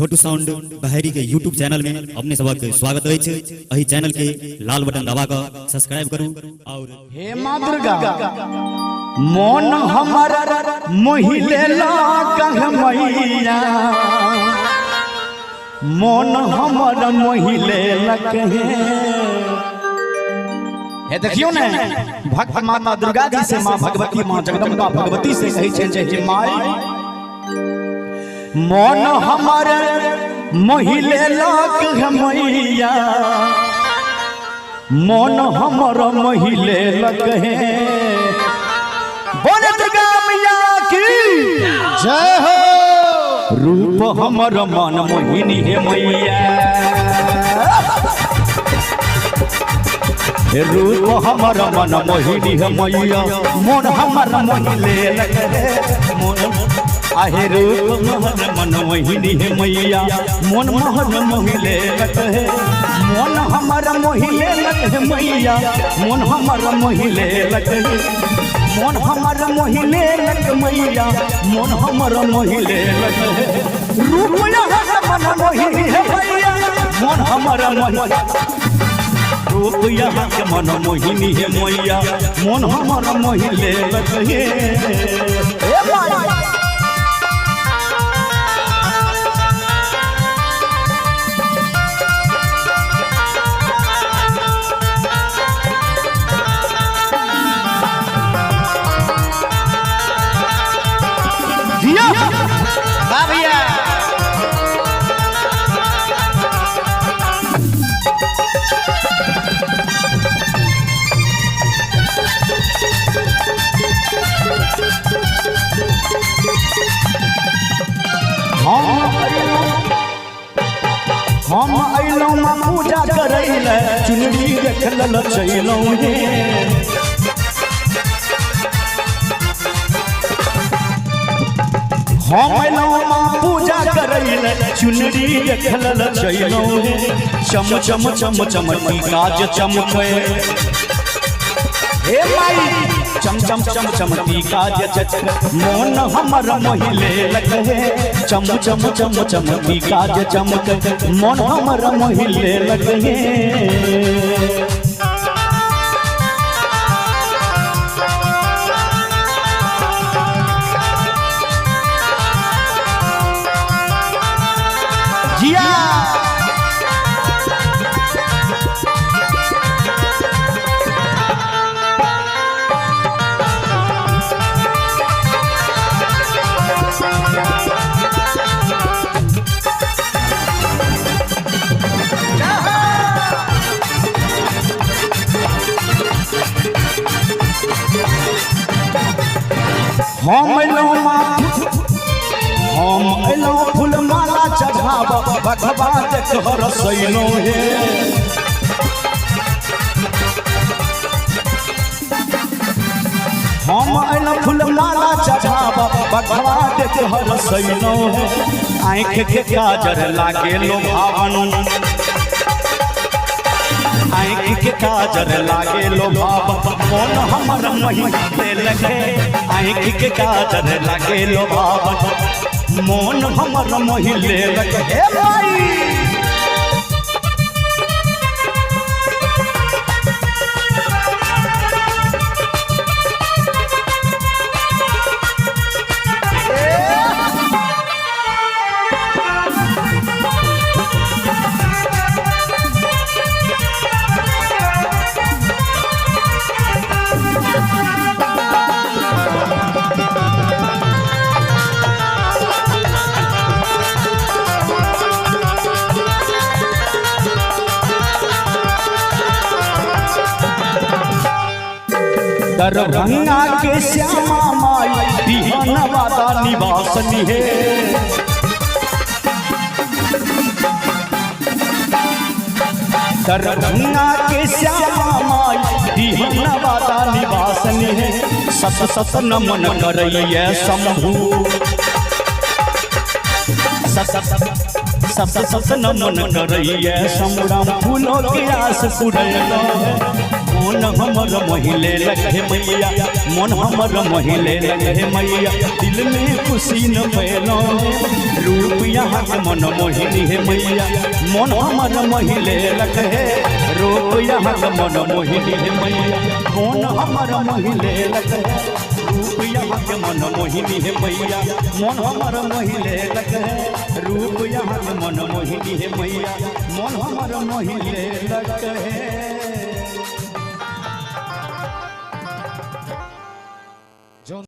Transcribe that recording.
छोटू sound बहरी के YouTube channel में अपने सबक स्वागत है। अही चैनल के लाल बटन दबा कर सब्सक्राइब करूं। और हे मां दुर्गा मोन हमर मोहिले लागह मैया, मोन हमर मोहिले लकहे। हे देखियो ने भक्त माता दुर्गा जी से मां भगवती मां जगदम्बा भगवती से कही छे जे माई मोन हमर मोहिले लागह मैया, मोन हमर मोहिले लकहे। बोले दुर्गा मैया की जय हो। रूप हमर मन मोहिनी हे मैया, रूप हमर मन मोहिनी हे मैया, मोन हमर मोहिले लकहे। आहे रूप मोहन मन मोहिनी हे मैया, मोन मोहन मोहिले लकहे। मोन हमर मोहिले लकहे मैया, मोन हमर मोहिले लकहे। मोन हमर मोहिले लक मैया, मोन हमर मोहिले लकहे। रूप यहाँ मन मोहिनी हे मैया, मोन हमर मोहिले। रूप यहाँ के मन मोहिनी हे मैया, मोन हमर मोहिले लकहे। भैया हम अइलौं मां पूजा करैले, चुनरी देखल चैलौं हे। हम अइलौं मां पूजा करैले, चुनरी देखल चैलौं हे। चम चम चम चम काज चमके हे माई, चम चम चम चम काज चमके। मोन हमर मोहिले लकहे, चम चम चम चम काज चमके। मोन हमर मोहिले लकहे। हम अइलौं फूल माला चढ़ाब, बघवा देख रसैलौं हे। हम अइलौं फूल माला चढ़ाब, बघवा देख रसैलौं हे। आँख के काजर लागे लोभावन, आँख के काजर लागे लोभावन। मोन हमर मोहिले लकहे, आँख के काजर लागे लोभावन। मोन हमर मोहिले लकहे। दरभंगा के श्यामा माई बिहनवादा निवासनी है। दरभंगा के श्यामा माई बिहनवादा निवासनी है। सत सत नमन करैया शंभु, सत सत नमन करैया शंभु। फूलों के आस पुरैलो है, मोन हमर मोहिले लगे मैया मोन हमर मोहिले लगे मैया दिल में खुशी न पैलो रूप यहाँ के मन मोहिनी है मैया मोन हमर मोहिले लगे रूप यहाँ के मन मोहिनी है मैया मोन हमर मोहिले लगे रूप यहाँ के मन मोहिनी है मैया मोन हमर मोहिले लगे रूप यहाँ के मन मोहिनी है मैया मोन हमर मोहिले लगे।